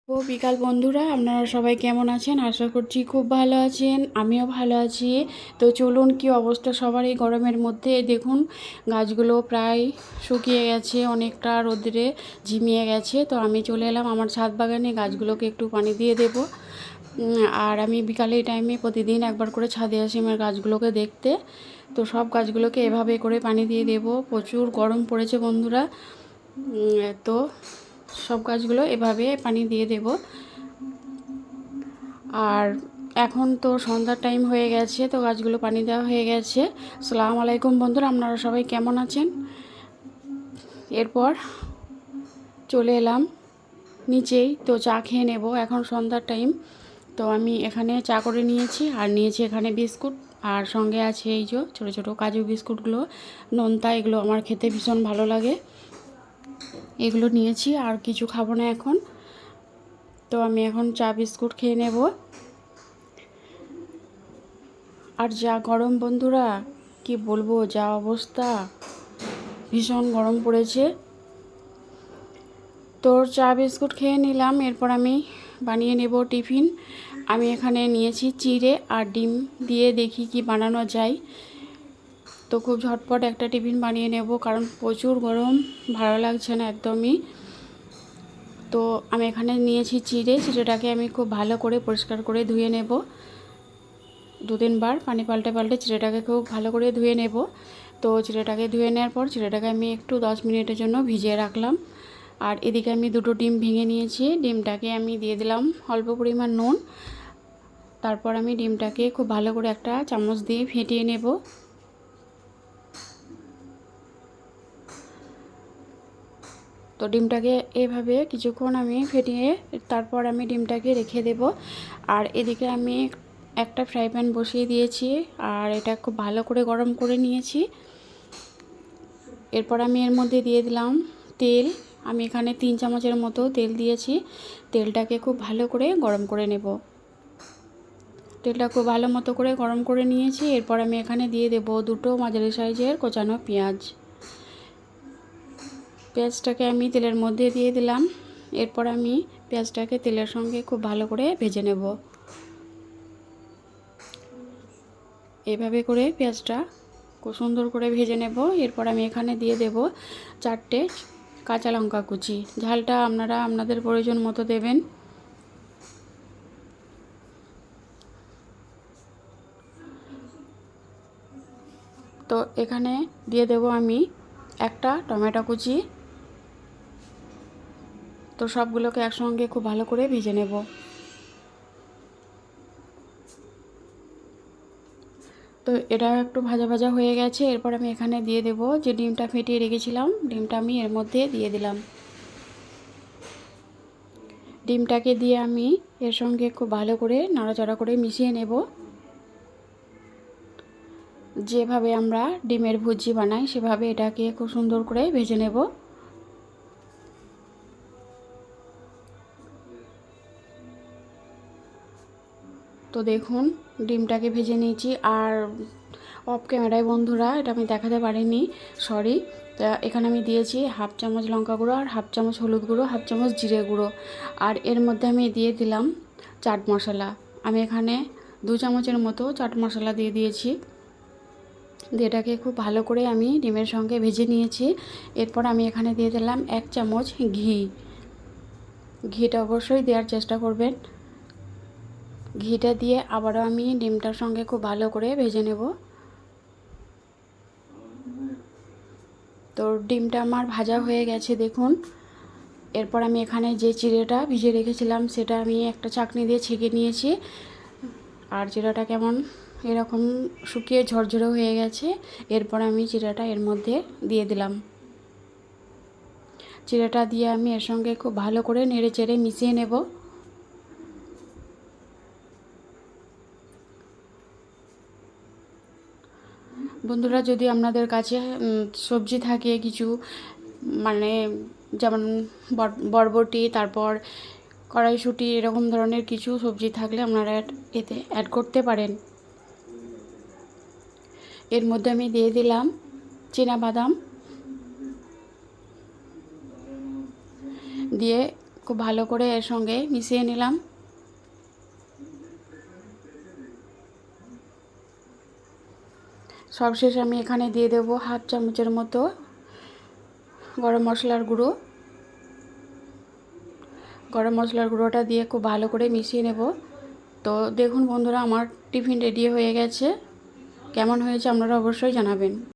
বিকাল বন্ধুরা, আপনারা সবাই কেমন আছেন? আশা করছি খুব ভালো আছেন, আমিও ভালো আছি। তো চলুন, কি অবস্থা সবার এই গরমের মধ্যে। দেখুন, গাছগুলো প্রায় শুকিয়ে গেছে, অনেকটা রোদ্রে ঝিমিয়ে গেছে। তো আমি চলে এলাম আমার ছাদ বাগানে গাছগুলোকে একটু পানি দিয়ে দেব। আর আমি বিকালে টাইমে প্রতিদিন একবার করে ছাদে আসি আমার গাছগুলোকে দেখতে। তো সব গাছগুলোকে এভাবে করে পানি দিয়ে দেব। প্রচুর গরম পড়েছে বন্ধুরা। তো সব গাছগুলো এভাবে পানি দিয়ে দেব। আর এখন তো সন্ধ্যার টাইম হয়ে গেছে, তো গাছগুলো পানি দেওয়া হয়ে গেছে। আসসালামু আলাইকুম বন্ধুরা, আপনারা সবাই কেমন আছেন? এরপর চলে এলাম নিচেই, তো চা খেয়ে নেব। এখন সন্ধ্যার টাইম, তো আমি এখানে চা করে নিয়েছি, আর নিয়েছি এখানে বিস্কুট, আর সঙ্গে আছে এই যে ছোটো ছোটো কাজু বিস্কুটগুলো, নোনতা। এগুলো আমার খেতে ভীষণ ভালো লাগে, এগুলো নিয়েছি। আর কিছু খাবো না এখন। তো আমি এখন চা বিস্কুট খেয়ে নেব। আর যা গরম বন্ধুরা, কি বলবো, যা অবস্থা, ভীষণ গরম পড়েছে। তো চা বিস্কুট খেয়ে নিলাম। এরপর আমি বানিয়ে নেব টিফিন। আমি এখানে নিয়েছি চিড়ে আর ডিম দিয়ে, দেখি কি বানানো যায়। তো খুব ঝটপট একটা টিফিন বানিয়ে নেব, কারণ প্রচুর গরম, ভালো লাগছে না একদমই। তো আমি এখানে নিয়েছি চিড়েটাকে আমি খুব ভালো করে পরিষ্কার করে ধুয়ে নেব। 2-3 বার পানি পাল্টে পাল্টে চিড়েটাকে খুব ভালো করে ধুয়ে নেব। তো চিড়েটাকে ধুয়ে নেওয়ার পর চিড়েটাকে আমি একটু 10 মিনিটের জন্য ভিজিয়ে রাখলাম। আর এদিকে আমি 2টো ডিম ভেঙে নিয়েছি। ডিমটাকে আমি দিয়ে দিলাম অল্প পরিমাণ নুন। তারপর আমি ডিমটাকে খুব ভালো করে একটা চামচ দিয়ে ফেটিয়ে নেব। তো ডিমটাকে এভাবে কিছুক্ষণ আমি ফেটিয়ে তারপর আমি ডিমটাকে রেখে দেব। আর এদিকে আমি একটা ফ্রাই প্যান বসিয়ে দিয়েছি, আর এটা খুব ভালো করে গরম করে নিয়েছি। এরপর আমি এর মধ্যে দিয়ে দিলাম তেল। আমি এখানে 3 চামচের মতো তেল দিয়েছি। তেলটাকে খুব ভালো করে গরম করে নেব। তেলটা খুব ভালো মতো করে গরম করে নিয়েছি। এরপর আমি এখানে দিয়ে দেব 2টো মাঝারি সাইজের কোচানো পেঁয়াজ। পেঁয়াজটাকে আমি তেলের মধ্যে দিয়ে দিলাম। এরপর আমি পেঁয়াজটাকে তেলের সঙ্গে খুব ভালো করে ভেজে নেব। এইভাবে করে পেঁয়াজটা খুব সুন্দর করে ভেজে নেব। এরপর আমি এখানে দিয়ে দেব 4টে কাঁচা লঙ্কা কুচি। ঝালটা আপনারা আপনাদের প্রয়োজন মতো দেবেন। তো এখানে দিয়ে দেব আমি একটা টমেটো কুচি। তো সবগুলোকে একসঙ্গে খুব ভালো করে ভেজে নেব। তো এটা একটু ভাজা ভাজা হয়ে গেছে। এরপর আমি এখানে দিয়ে দেব যে ডিমটা ফেটিয়ে রেখেছিলাম, ডিমটা আমি এর মধ্যে দিয়ে দিলাম। ডিমটাকে দিয়ে আমি এর সঙ্গে খুব ভালো করে নাড়াচাড়া করে মিশিয়ে নেব। যেভাবে আমরা ডিমের ভুজি বানাই সেভাবে এটাকে খুব সুন্দর করে ভেজে নেব। তো দেখুন, ডিমটাকে ভেজে নিয়েছি। আর অফ ক্যামেরায় বন্ধুরা এটা আমি দেখাতে পারিনি, সরি। তা এখানে আমি দিয়েছি 1/2 চামচ লঙ্কা গুঁড়ো, আর 1/2 চামচ হলুদ গুঁড়ো, 1/2 চামচ জিরে গুঁড়ো। আর এর মধ্যে আমি দিয়ে দিলাম চাট মশলা। আমি এখানে 2 চামচের মতো চাট মশলা দিয়ে দিয়েছি। দিয়ে এটাকে খুব ভালো করে আমি ডিমের সঙ্গে ভেজে নিয়েছি। এরপর আমি এখানে দিয়ে দিলাম 1 চামচ ঘি। ঘিটা অবশ্যই দেওয়ার চেষ্টা করবেন। ঘিটা দিয়ে আবারও আমি ডিমটার সঙ্গে খুব ভালো করে ভেজে নেব। তো ডিমটা আমার ভাজা হয়ে গেছে দেখুন। এরপর আমি এখানে যে চিড়েটা ভিজিয়ে রেখেছিলাম সেটা আমি একটা ছাঁকনি দিয়ে ছেঁকে নিয়েছি। আর চিড়েটা কেমন এরকম শুকিয়ে ঝরঝরে হয়ে গেছে। এরপর আমি চিড়েটা এর মধ্যে দিয়ে দিলাম। চিড়েটা দিয়ে আমি এর সঙ্গে খুব ভালো করে নেড়ে চেড়ে মিশিয়ে নেব। বন্ধুরা, যদি আপনাদের কাছে সবজি থাকে কিছু, মানে যেমন বরবটি, তারপর কড়াইশুঁটি, এরকম ধরনের কিছু সবজি থাকলে আপনারা এতে অ্যাড করতে পারেন। এর মধ্যে আমি দিয়ে দিলাম চীনা বাদাম, দিয়ে খুব ভালো করে এর সঙ্গে মিশিয়ে নিলাম। সবশেষ আমি এখানে দিয়ে দেব হাফ চামচের মতো গরম মশলার গুঁড়ো। গরম মশলার গুঁড়োটা দিয়ে খুব ভালো করে মিশিয়ে নেব। তো দেখুন বন্ধুরা, আমার টিফিন রেডি হয়ে গেছে। কেমন হয়েছে আপনারা অবশ্যই জানাবেন।